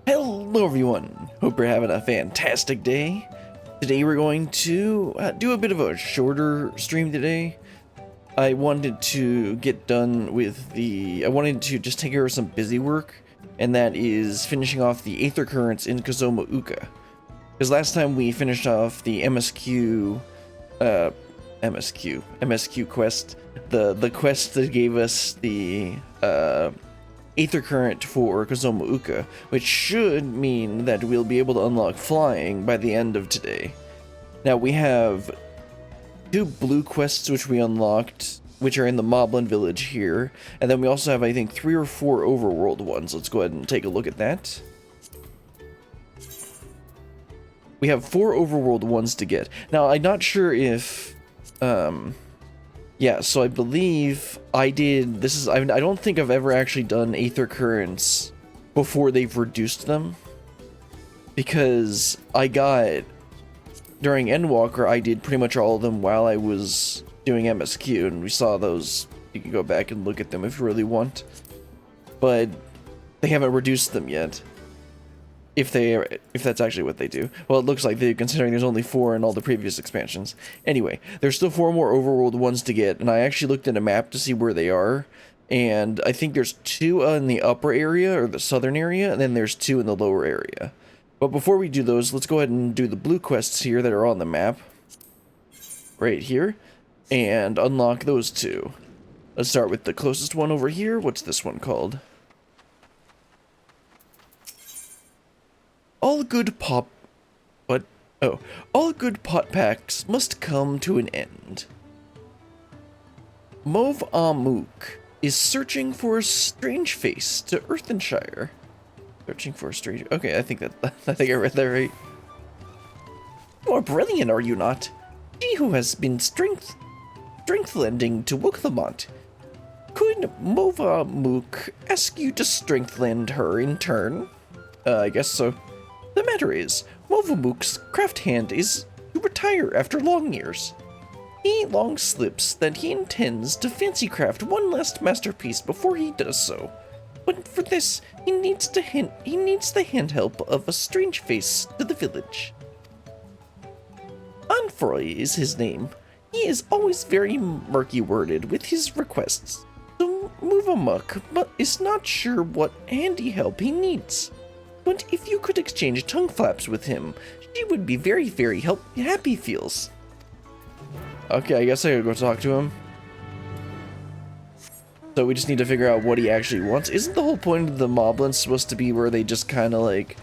Hello everyone, hope you're having a fantastic day. Today we're going to do a bit of a shorter stream today. I wanted to get done with I wanted to just take care of some busy work, and that is finishing off the Aether Currents in Kazoma Uka. Because last time we finished off the MSQ quest, the quest that gave us the Aether Current for Kazoma Uka, which should mean that we'll be able to unlock flying by the end of today. Now we have 2 blue quests which we unlocked, which are in the Moblin village here, and then we also have, I think, 3 or 4 overworld ones. Let's go ahead and take a look at that. We have 4 overworld ones to get. Now, I'm not sure if, yeah, so I believe I did, I don't think I've ever actually done Aether Currents before they've reduced them, because during Endwalker, I did pretty much all of them while I was doing MSQ, and we saw those. You can go back and look at them if you really want, but they haven't reduced them yet. If that's actually what they do. Well, it looks like they, considering there's only 4 in all the previous expansions. Anyway, there's still 4 more overworld ones to get, and I actually looked at a map to see where they are, and I think there's 2 in the upper area, or the southern area, and then there's 2 in the lower area. But before we do those, let's go ahead and do the blue quests here that are on the map. Right here. And unlock those 2. Let's start with the closest one over here. What's this one called? All good pot packs must come to an end. Mauve Amuk is searching for a strange face to Earthenshire. Searching for a strange... Okay, I think I read that right. You are brilliant, are you not? She who has been strength lending to Wooklamont. Could Mauve Amuk ask you to strength lend her in turn? I guess so. The matter is, Mauve-Amuk's craft hand is to retire after long years. He long slips that he intends to fancy craft one last masterpiece before he does so. But for this, he needs the hand help of a strange face to the village. Anfroy is his name. He is always very murky-worded with his requests, so Mauve-Amuk is not sure what handy help he needs. But if you could exchange tongue flaps with him, she would be very, very happy feels. Okay, I guess I gotta go talk to him. So we just need to figure out what he actually wants. Isn't the whole point of the Moblins supposed to be where they just kind of like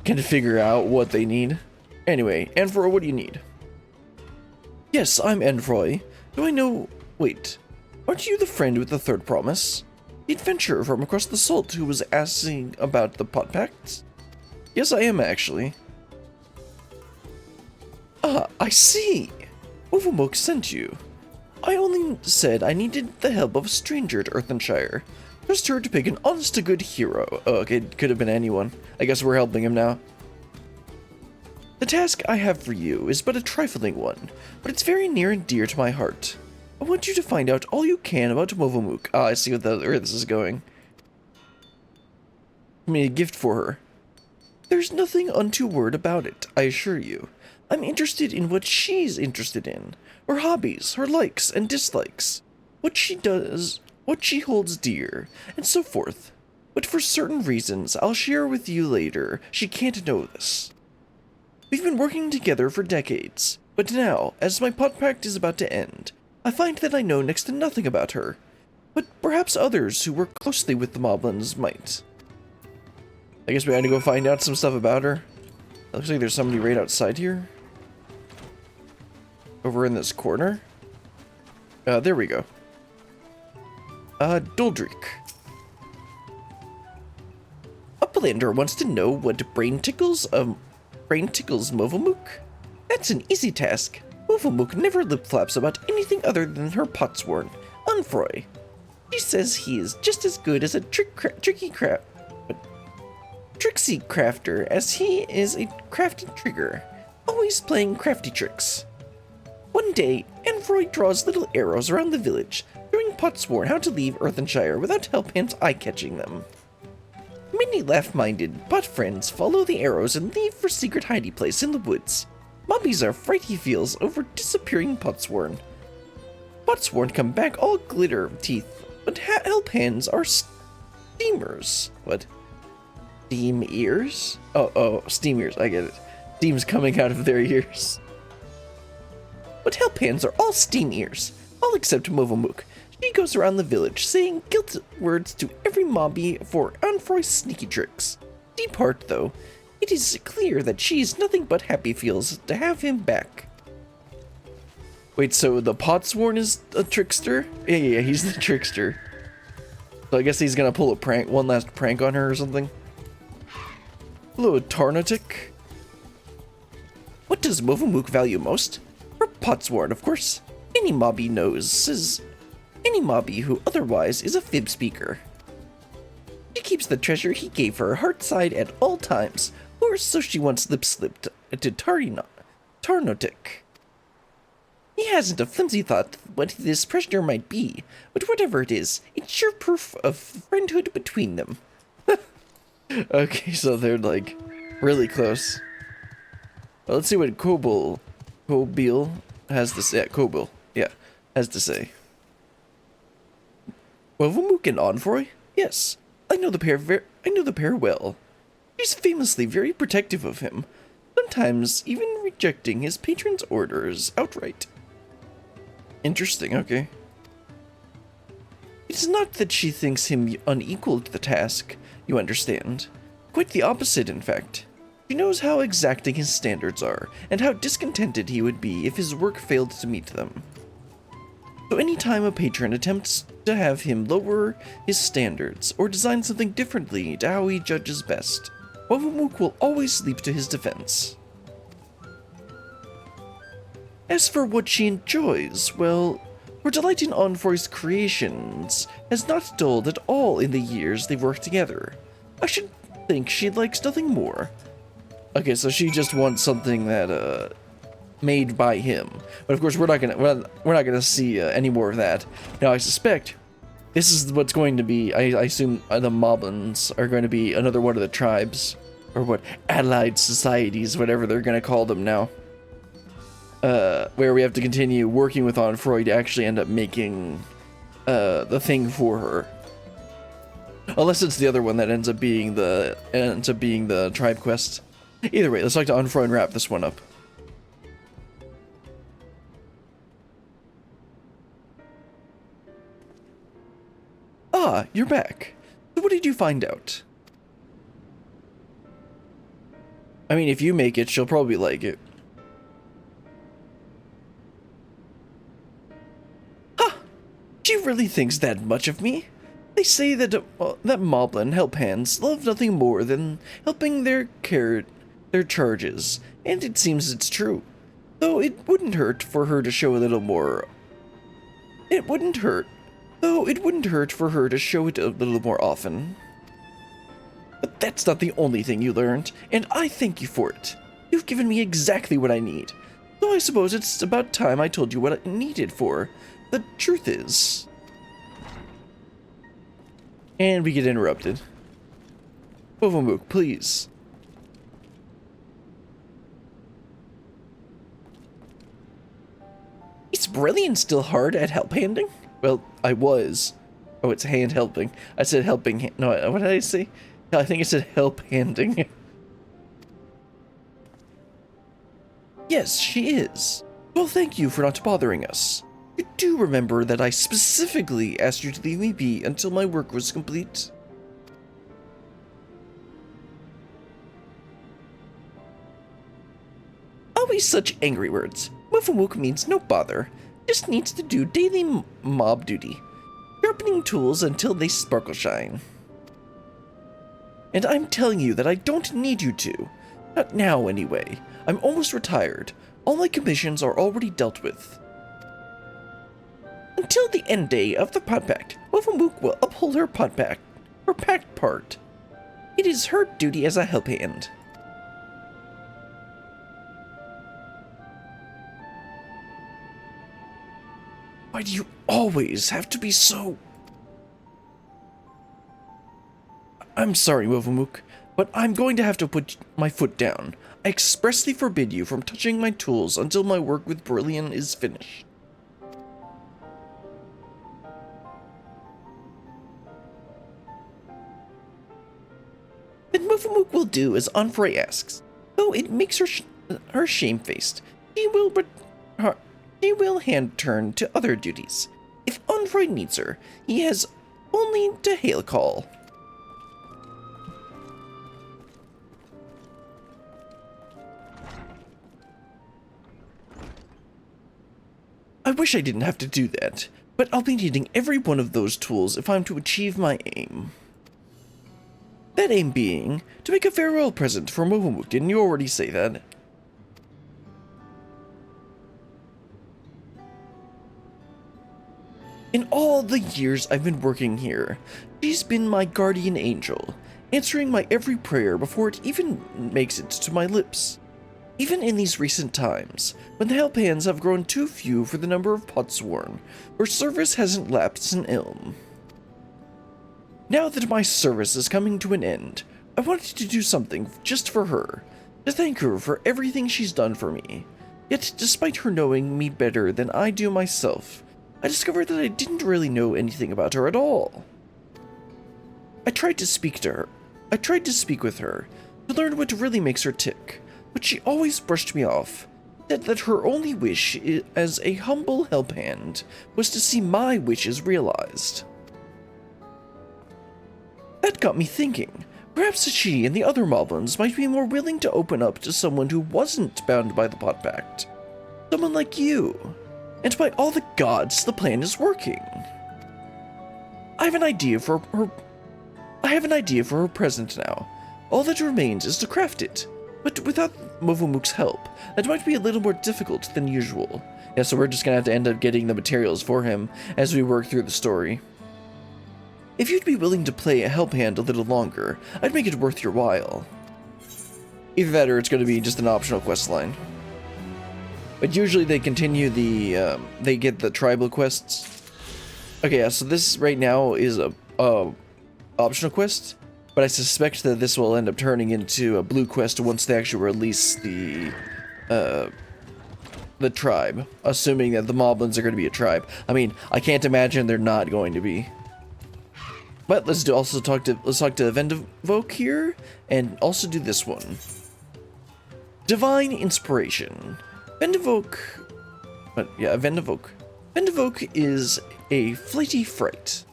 can figure out what they need? Anyway, Enfroy, what do you need? Yes, I'm Enfroy. Do I know... Wait, aren't you the friend with the 3rd promise? The adventurer from across the salt who was asking about the pot packs? Yes, I am actually. Ah, I see. Mauve-Amuk sent you. I only said I needed the help of a stranger to Earthenshire. Trust her to pick an honest-to-good hero. Oh, okay, could have been anyone. I guess we're helping him now. The task I have for you is but a trifling one, but it's very near and dear to my heart. I want you to find out all you can about Mauve-Amuk. Ah, I see where this is going. I made a gift for her. There's nothing untoward about it, I assure you. I'm interested in what she's interested in. Her hobbies, her likes and dislikes. What she does, what she holds dear, and so forth. But for certain reasons I'll share with you later, she can't know this. We've been working together for decades, but now, as my pot pact is about to end, I find that I know next to nothing about her, but perhaps others who work closely with the Moblins might. I guess we had to go find out some stuff about her. It looks like there's somebody right outside here. Over in this corner. There we go. Doldrick. Uplander wants to know what brain tickles Mauve-Amuk. That's an easy task. Mauve-Amuk never lip-flaps about anything other than her potsworn, Anfroy. She says he is just as good as a tricksy crafter as he is a crafty trigger, always playing crafty tricks. One day, Anfroy draws little arrows around the village, showing potsworn how to leave Earthenshire without Hellpant's eye catching them. Many laugh-minded pot friends follow the arrows and leave for secret hiding place in the woods. Mobbies are fright he feels over disappearing Potsworn. Potsworn come back all glitter teeth, but help hands are steamers. What? Steam ears? Oh, steam ears, I get it. Steam's coming out of their ears. But help hands are all steam ears, all except Movamuk. She goes around the village saying guilt words to every mobby for Onfroy's sneaky tricks. Deep heart, though, it is clear that she's nothing but happy feels to have him back. Wait, so the Potsworn is a trickster? Yeah, he's the trickster. So I guess he's gonna pull a prank, one last prank on her or something. Hello, Tarnotic. What does Movamuk value most? Her Potsworn, of course. Any mobby knows, says any mobby who otherwise is a fib speaker. She keeps the treasure he gave her heartside at all times, or so she once lip-slipped to Tarnotic. He hasn't a flimsy thought what this treasure might be, but whatever it is, it's sure proof of friendhood between them. Okay, so they're like really close. Well, let's see what Kobil has to say. Kobil, yeah, has to say. Movamuk and Onfroy? Yes, I know the pair well. She's famously very protective of him, sometimes even rejecting his patron's orders outright. Interesting, okay. It's not that she thinks him unequal to the task, you understand. Quite the opposite, in fact. She knows how exacting his standards are, and how discontented he would be if his work failed to meet them. So any time a patron attempts to have him lower his standards, or design something differently to how he judges best, Movamuk will always leap to his defense. As for what she enjoys, well, her delight in Onfroy's creations has not dulled at all in the years they've worked together. I should think she likes nothing more. Okay, so she just wants something that, made by him. But of course, we're not gonna see any more of that. Now, I suspect this is what's going to be. I assume the Moblins are going to be another one of the tribes, or what, allied societies, whatever they're gonna call them now. Where we have to continue working with Onfroy to actually end up making the thing for her. Unless it's the other one that ends up being the tribe quest. Either way, let's talk to Onfroy and wrap this one up. Ah, you're back. So what did you find out? I mean, if you make it, she'll probably like it. Ha! She really thinks that much of me? They say that that Moblin help hands love nothing more than helping their charges, and it seems it's true. Though it wouldn't hurt for her to show a little more. It wouldn't hurt for her to show it a little more often. But that's not the only thing you learned, and I thank you for it. You've given me exactly what I need. Though I suppose it's about time I told you what I needed for. The truth is... And we get interrupted. Movamuk, please. Is Brilliant still hard at help handing? Well, I was. Oh, it's hand helping. I said helping. No, what did I say? I think I said help handing. Yes, she is. Well, thank you for not bothering us. You do remember that I specifically asked you to leave me be until my work was complete? Always such angry words. Movamuk means no bother. Just needs to do daily mob duty. Sharpening tools until they sparkle shine. And I'm telling you that I don't need you to. Not now, anyway. I'm almost retired. All my commissions are already dealt with. Until the end day of the Pot Pact, Movamuk will uphold her pact part. It is her duty as a help hand. Why do you always have to be so... I'm sorry, Movamuk, but I'm going to have to put my foot down. I expressly forbid you from touching my tools until my work with Brillian is finished. Then Movamuk will do as Onfray asks, though it makes her shamefaced. She will hand turn to other duties. If Onfray needs her, he has only to hail call. I wish I didn't have to do that, but I'll be needing every one of those tools if I'm to achieve my aim. That aim being to make a farewell present for Movamuk. Didn't you already say that? In all the years I've been working here, she's been my guardian angel, answering my every prayer before it even makes it to my lips. Even in these recent times, when the help hands have grown too few for the number of pots worn, her service hasn't lapsed an ilm. Now that my service is coming to an end, I wanted to do something just for her, to thank her for everything she's done for me. Yet, despite her knowing me better than I do myself, I discovered that I didn't really know anything about her at all. I tried to speak with her, to learn what really makes her tick, but she always brushed me off, said that her only wish as a humble help hand was to see my wishes realized. That got me thinking, perhaps she and the other moblins might be more willing to open up to someone who wasn't bound by the Pot Pact. Someone like you. And by all the gods, the plan is working. I have an idea for her present now. All that remains is to craft it. But without Movamuk's help, that might be a little more difficult than usual. Yeah, so we're just gonna have to end up getting the materials for him as we work through the story. If you'd be willing to play a help hand a little longer, I'd make it worth your while. Either that or it's gonna be just an optional quest line. But usually they continue they get the tribal quests. Okay, yeah, so this right now is a optional quest. But I suspect that this will end up turning into a blue quest once they actually release the tribe, assuming that the moblins are going to be a tribe. I mean, I can't imagine they're not going to be. But let's talk to Vendivoke here, and also do this one. Divine Inspiration. Vendivoke is a flighty fright.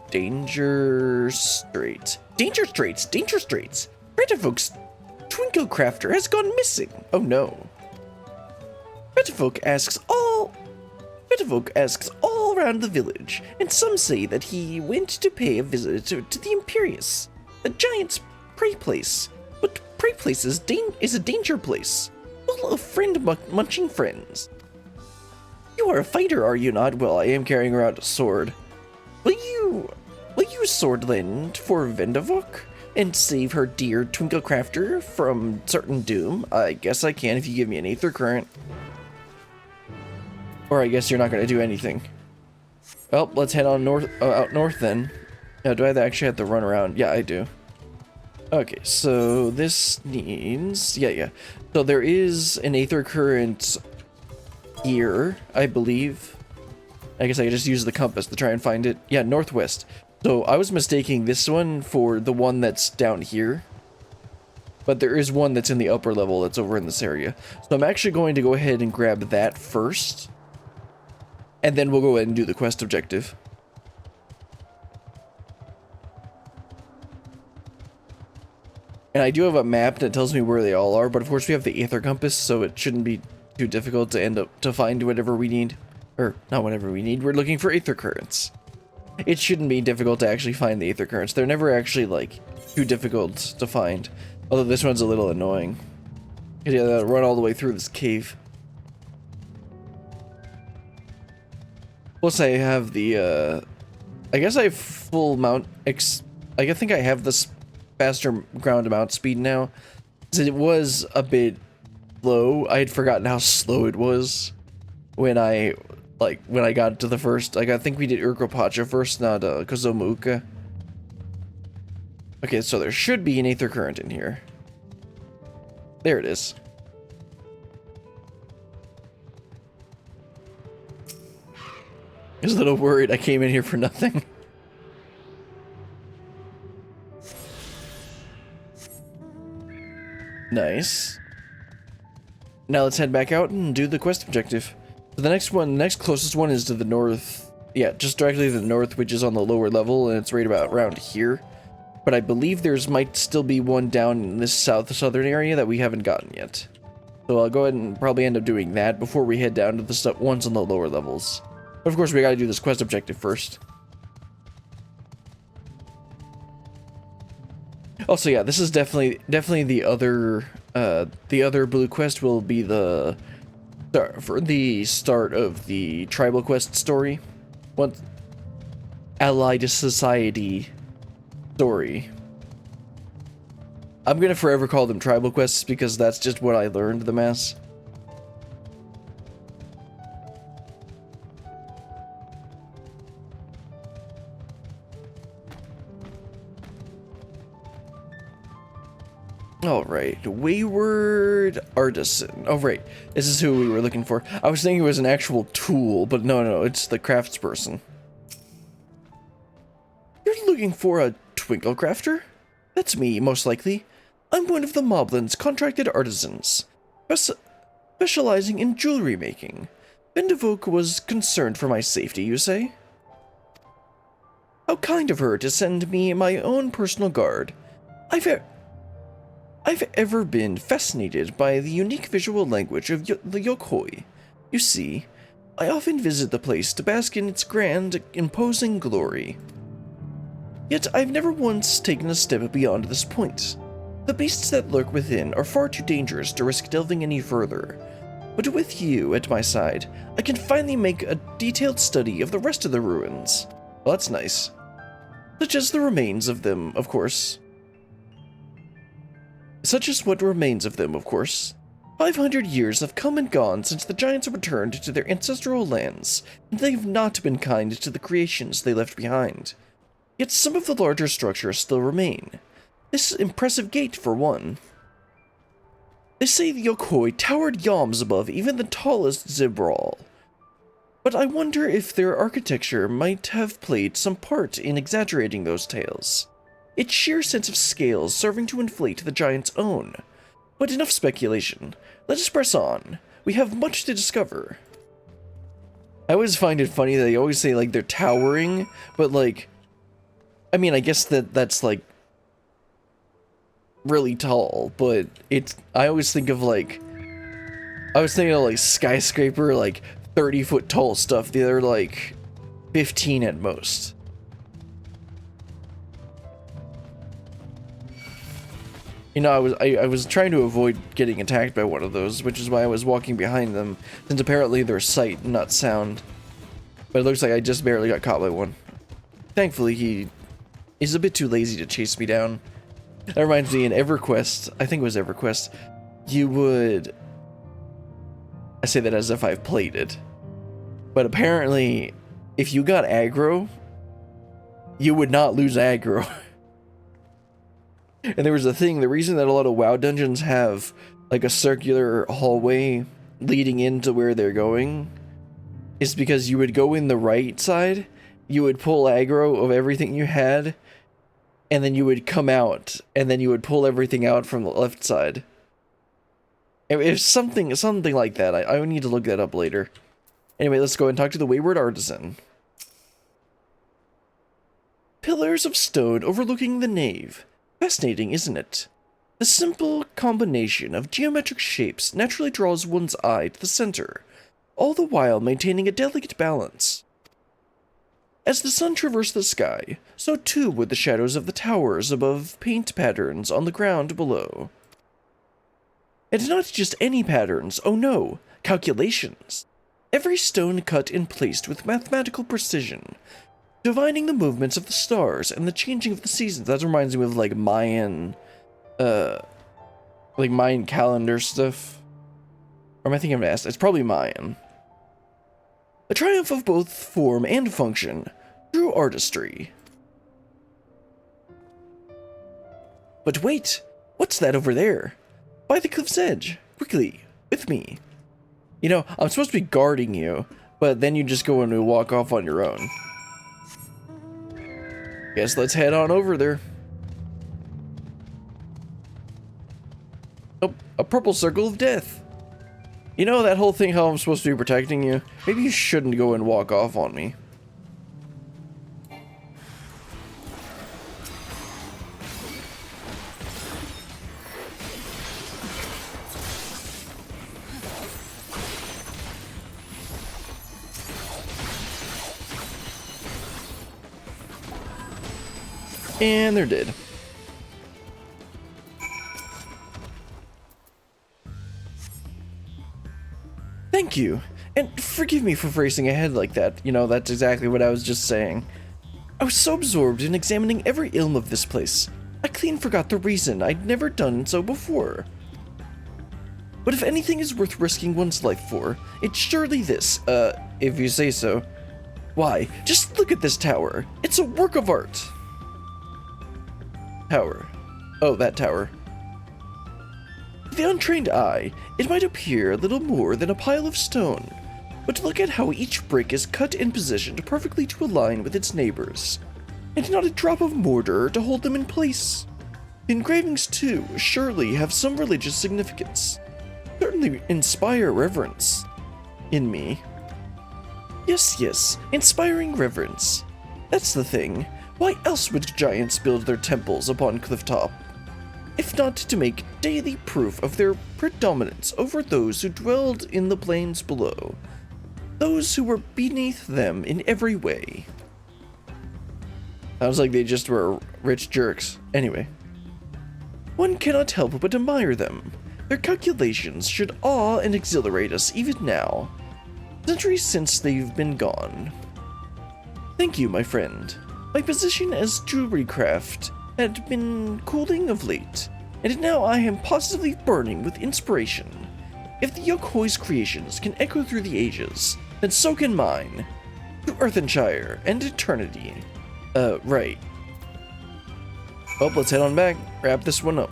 Danger Straits. Vendivoke's Twinkle Crafter has gone missing. Oh no. Vendivoke asks all around the village, and some say that he went to pay a visit to the Imperius, a giant's prey place. But prey place is a danger place, full of munching friends. You are a fighter, are you not? Well, I am carrying around a sword. Will you sword lend for Vendivoke and save her dear Twinkle Crafter from certain doom? I guess I can if you give me an Aether Current. Or I guess you're not going to do anything. Well, let's head on out north then. Now, do I actually have to run around? Yeah, I do. Okay, so this needs... Yeah. So there is an Aether Current here, I believe. I guess I could just use the compass to try and find it. Yeah, northwest. So I was mistaking this one for the one that's down here. But there is one that's in the upper level that's over in this area. So I'm actually going to go ahead and grab that first. And then we'll go ahead and do the quest objective. And I do have a map that tells me where they all are, but of course we have the Aether Compass, so it shouldn't be too difficult to find whatever we need. Or, not whatever we need, we're looking for Aether Currents. It shouldn't be difficult to actually find the Aether Currents. They're never actually, like, too difficult to find. Although this one's a little annoying. You gotta run all the way through this cave. Plus I have the, I guess I have full mount I think I have this faster ground mount speed now. Because it was a bit slow. I had forgotten how slow it was when I like, when I got to the first, like, I think we did Urkopacha first, not, Kozomuka. Okay, so there should be an Aether Current in here. There it is. I was a little worried I came in here for nothing. Nice. Now let's head back out and do the quest objective. So the next closest one is to the north. Yeah, just directly to the north, which is on the lower level, and it's right about around here. But I believe there's might still be one down in this southern area that we haven't gotten yet. So I'll go ahead and probably end up doing that before we head down to the ones on the lower levels. But of course, we gotta do this quest objective first. Also, yeah, this is definitely the other blue quest will be the start of the tribal quest story. Once allied society story. I'm gonna forever call them tribal quests because that's just what I learned the mass. Alright, Wayward Artisan. Oh, right. This is who we were looking for. I was thinking it was an actual tool, but no, it's the craftsperson. You're looking for a twinkle crafter? That's me, most likely. I'm one of the Moblin's contracted artisans, specializing in jewelry making. Bendevoke was concerned for my safety, you say? How kind of her to send me my own personal guard. I've ever been fascinated by the unique visual language of the Yokoi. You see, I often visit the place to bask in its grand, imposing glory. Yet I've never once taken a step beyond this point. The beasts that lurk within are far too dangerous to risk delving any further. But with you at my side, I can finally make a detailed study of the rest of the ruins. Well, that's nice. Such as the remains of them, of course. Such as what remains of them, of course. 500 years have come and gone since the giants have returned to their ancestral lands, and they have not been kind to the creations they left behind. Yet some of the larger structures still remain. This impressive gate, for one. They say the Yokoi towered yawms above even the tallest Zibral. But I wonder if their architecture might have played some part in exaggerating those tales. Its sheer sense of scale serving to inflate the giant's own. But enough speculation. Let us press on. We have much to discover. I always find it funny that they always say, like, they're towering, but, like, I mean, I guess that's, like, really tall, but I always think of, like, skyscraper, like, 30-foot tall stuff. They're, like, 15 at most. You know, I was trying to avoid getting attacked by one of those, which is why I was walking behind them, since apparently they're sight, not sound. But it looks like I just barely got caught by one. Thankfully, he's a bit too lazy to chase me down. That reminds me, in EverQuest, I think it was EverQuest, you would... I say that as if I've played it. But apparently, if you got aggro, you would not lose aggro. And there was a thing, the reason that a lot of WoW dungeons have, like, a circular hallway leading into where they're going is because you would go in the right side, you would pull aggro of everything you had, and then you would come out, and then you would pull everything out from the left side. It's something like that. I would need to look that up later. Anyway, let's go and talk to the Wayward Artisan. Pillars of stone overlooking the nave. Fascinating, isn't it? The simple combination of geometric shapes naturally draws one's eye to the center, all the while maintaining a delicate balance. As the sun traversed the sky, so too would the shadows of the towers above paint patterns on the ground below. And not just any patterns, oh no, calculations. Every stone cut and placed with mathematical precision, divining the movements of the stars and the changing of the seasons. That reminds me of, like, Mayan calendar stuff. Or am I thinking of Aztec? It's probably Mayan. A triumph of both form and function. True artistry. But wait! What's that over there? By the cliff's edge. Quickly. With me. You know, I'm supposed to be guarding you, but then you just go and walk off on your own. Guess let's head on over there. Oh, a purple circle of death. You know that whole thing how I'm supposed to be protecting you? Maybe you shouldn't go and walk off on me. And they're dead. Thank you. And forgive me for racing ahead like that. You know, that's exactly what I was just saying. I was so absorbed in examining every ilm of this place, I clean forgot the reason I'd never done so before. But if anything is worth risking one's life for, it's surely this, if you say so. Why, just look at this tower. It's a work of art. Tower. Oh, that tower. To the untrained eye, it might appear little more than a pile of stone, but look at how each brick is cut and positioned perfectly to align with its neighbors, and not a drop of mortar to hold them in place. The engravings, too, surely have some religious significance. Certainly inspire reverence. In me. Yes, inspiring reverence. That's the thing. Why else would giants build their temples upon clifftop? If not to make daily proof of their predominance over those who dwelled in the plains below, those who were beneath them in every way. Sounds like they just were rich jerks. Anyway. One cannot help but admire them. Their calculations should awe and exhilarate us even now, centuries since they've been gone. Thank you, my friend. My position as jewelry craft had been cooling of late, and now I am positively burning with inspiration. If the Yokoi's creations can echo through the ages, then so can mine. To Earthenshire and eternity. Right. Well, let's head on back, wrap this one up.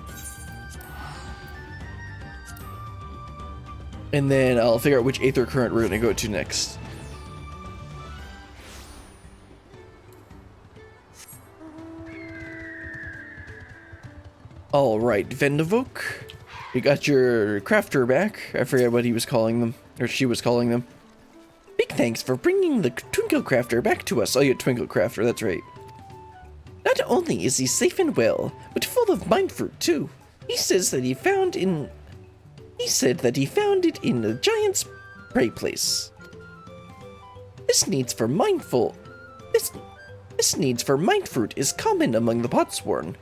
And then I'll figure out which Aether Current we're gonna go to next. Alright, Vendevok. We got your crafter back. I forget what he was calling them, or she was calling them. Big thanks for bringing the Twinkle Crafter back to us. Oh, yeah, Twinkle Crafter, that's right. Not only is he safe and well, but full of mind fruit too. He says that he found it in the giant's prey place. This needs for mind fruit is common among the potsworn.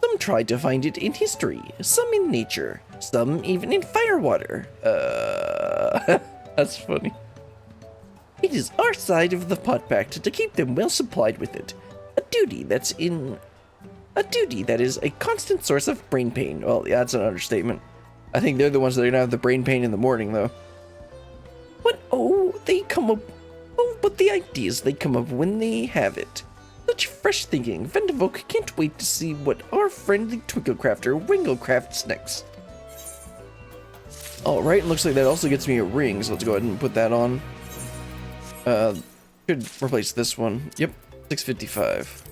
Some tried to find it in history, some in nature, some even in firewater. That's funny. It is our side of the pot pact to keep them well supplied with it. A duty that is a constant source of brain pain. Well, yeah, that's an understatement. I think they're the ones that are gonna have the brain pain in the morning, though. But the ideas they come up when they have it. Such fresh thinking. Vendevok can't wait to see what our friendly Twinklecrafter Winglecrafts next. Alright, looks like that also gets me a ring, so let's go ahead and put that on. Could replace this one. Yep, 655.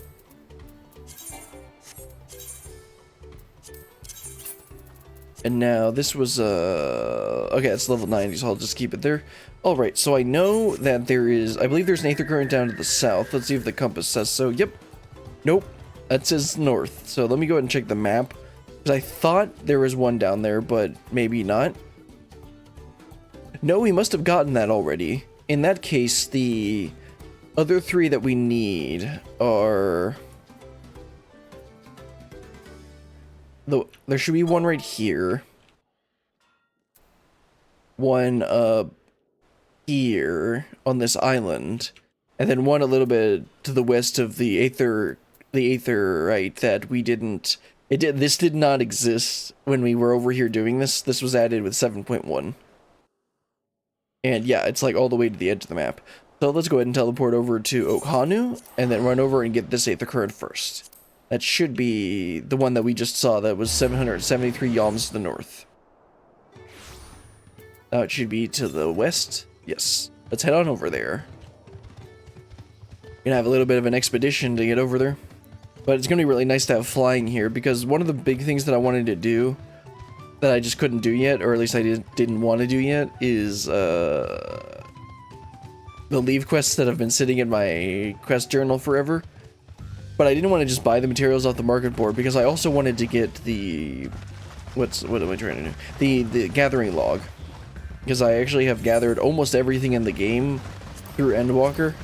And now this was, okay, it's level 90, so I'll just keep it there. Alright, so I know that there is, I believe there's an Aether Current down to the south. Let's see if the compass says so. Yep. Nope. That says north. So let me go ahead and check the map. Because I thought there was one down there, but maybe not. No, we must have gotten that already. In that case, the other three that we need are... There should be one right here. One here on this island, and then one a little bit to the west of the Aether, right, that we didn't, this did not exist when we were over here doing this. This was added with 7.1. And yeah, it's like all the way to the edge of the map. So let's go ahead and teleport over to Okhanu, and then run over and get this Aether Current first. That should be the one that we just saw that was 773 yalms to the north. Now it should be to the west. Yes. Let's head on over there. Gonna have a little bit of an expedition to get over there. But it's gonna be really nice to have flying here, because one of the big things that I wanted to do that I just couldn't do yet, or at least I didn't want to do yet, is the leave quests that have been sitting in my quest journal forever. But I didn't want to just buy the materials off the market board, because I also wanted to get the... what am I trying to do? The gathering log. Because I actually have gathered almost everything in the game through Endwalker.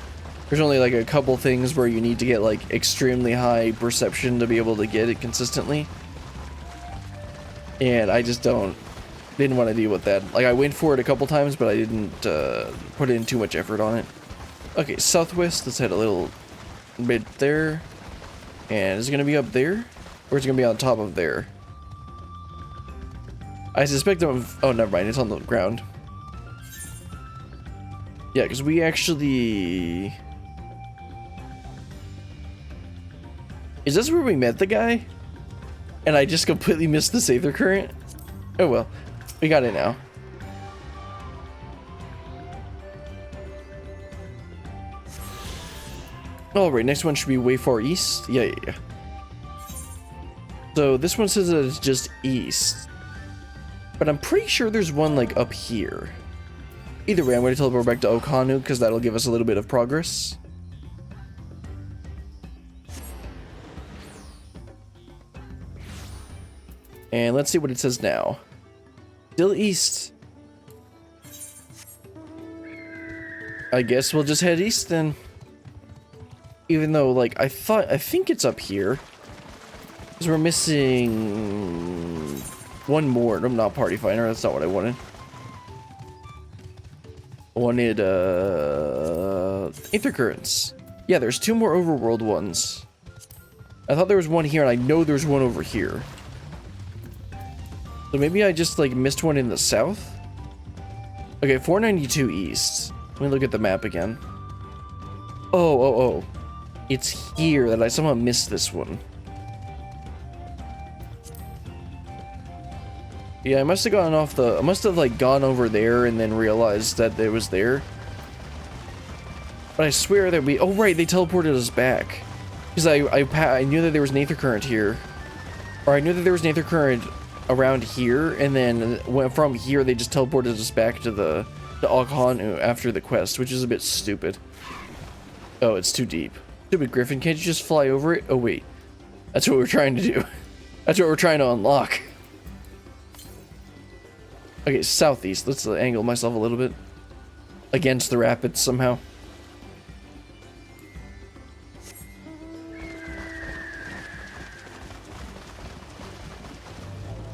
There's only like a couple things where you need to get like extremely high perception to be able to get it consistently. And I just didn't want to deal with that. Like, I went for it a couple times, but I didn't put in too much effort on it. Okay, southwest, let's head a little bit there. And is it going to be up there? Or is it going to be on top of there? I suspect oh, never mind, it's on the ground. Yeah, because we actually... Is this where we met the guy? And I just completely missed the Aether Current? Oh well, we got it now. Alright, next one should be way far east. Yeah. So this one says that it's just east. But I'm pretty sure there's one like up here. Either way, I'm going to teleport back to Okhanu because that'll give us a little bit of progress. And let's see what it says now. Still east. I guess we'll just head east then. Even though, like, I think it's up here. Because we're missing one more. I'm not Party Finder, that's not what I wanted. I wanted, Aether Currents. Yeah, there's 2 more overworld ones. I thought there was one here, and I know there's one over here. So maybe I just, like, missed one in the south? Okay, 492 east. Let me look at the map again. Oh. It's here that I somehow missed this one. Yeah, I must have gone off the... I must have, like, gone over there and then realized that it was there. But I swear that we... Oh, right, they teleported us back. Because I knew that there was an Aether Current here. Or I knew that there was an Aether Current around here, and then from here they just teleported us back to the Okhanu after the quest, which is a bit stupid. Oh, it's too deep. Stupid Griffin, can't you just fly over it? Oh wait, that's what we're trying to do. That's what we're trying to unlock. Okay, southeast. Let's angle myself a little bit against the rapids somehow.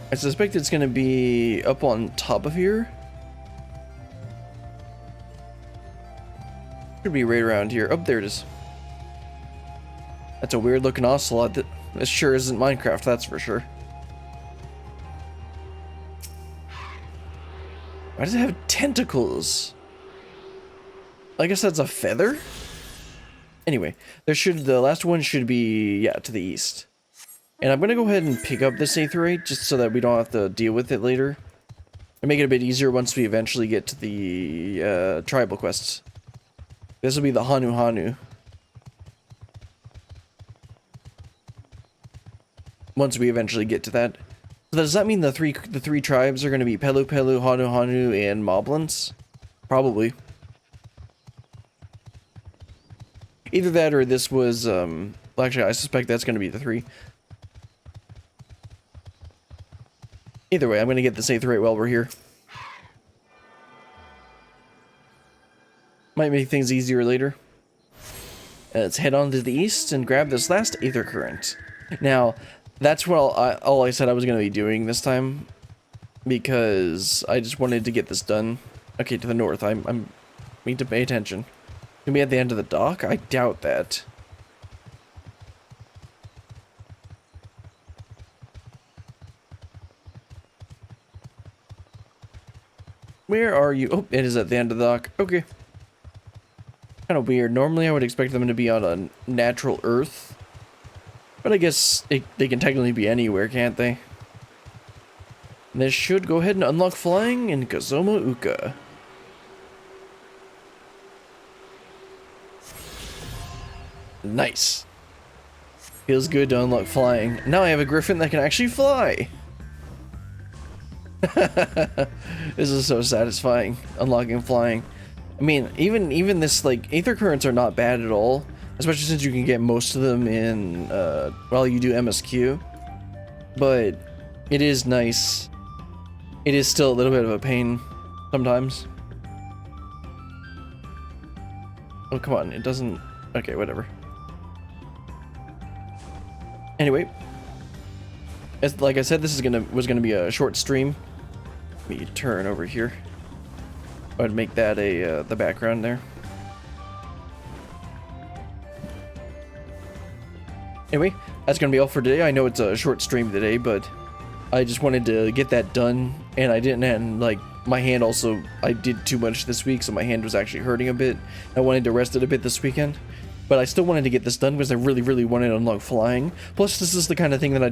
I suspect it's going to be up on top of here. Should be right around here. Oh, there it is. That's a weird looking ocelot. That sure isn't Minecraft, that's for sure. Why does it have tentacles? I guess that's a feather? Anyway, the last one should be, yeah, to the east. And I'm going to go ahead and pick up this Aetherite just so that we don't have to deal with it later. And make it a bit easier once we eventually get to the tribal quests. This will be the Hanu. Once we eventually get to that. So does that mean the three tribes are going to be Pelu, Hanu, and Moblins? Probably. Either that or this was, well, actually, I suspect that's going to be the 3. Either way, I'm going to get this Aetherite while we're here. Might make things easier later. Let's head on to the east and grab this last Aether Current. Now, that's what all I said I was going to be doing this time. Because I just wanted to get this done. Okay, to the north. I need to pay attention. Gonna be at the end of the dock? I doubt that. Where are you? Oh, it is at the end of the dock. Okay. Kind of weird. Normally I would expect them to be on a natural Earth. But I guess they can technically be anywhere, can't they? And this should go ahead and unlock flying in Kazoma Uka. Nice. Feels good to unlock flying. Now I have a griffin that can actually fly. This is so satisfying, unlocking flying. I mean, even this, like, Aether Currents are not bad at all, especially since you can get most of them in, while you do MSQ. But it is nice. It is still a little bit of a pain sometimes. Oh, come on, it doesn't... Okay, whatever. Anyway, as like I said, this is was gonna be a short stream. Let me turn over here. I'd make that the background there. Anyway, that's gonna be all for today. I know it's a short stream today, but I just wanted to get that done, and I didn't, and like my hand also, I did too much this week, so my hand was actually hurting a bit. I wanted to rest it a bit this weekend. But I still wanted to get this done because I really wanted to unlock flying. Plus, this is the kind of thing that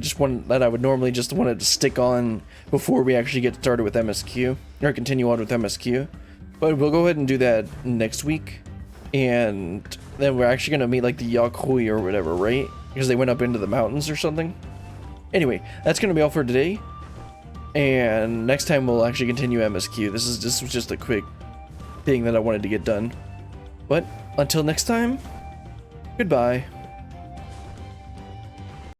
I would normally just wanted to stick on before we actually get started with MSQ, or continue on with MSQ. But we'll go ahead and do that next week, and then we're actually gonna meet like the Yakui or whatever, right? Because they went up into the mountains or something. Anyway, that's gonna be all for today, and next time we'll actually continue MSQ. This was just a quick thing that I wanted to get done. But until next time. Goodbye.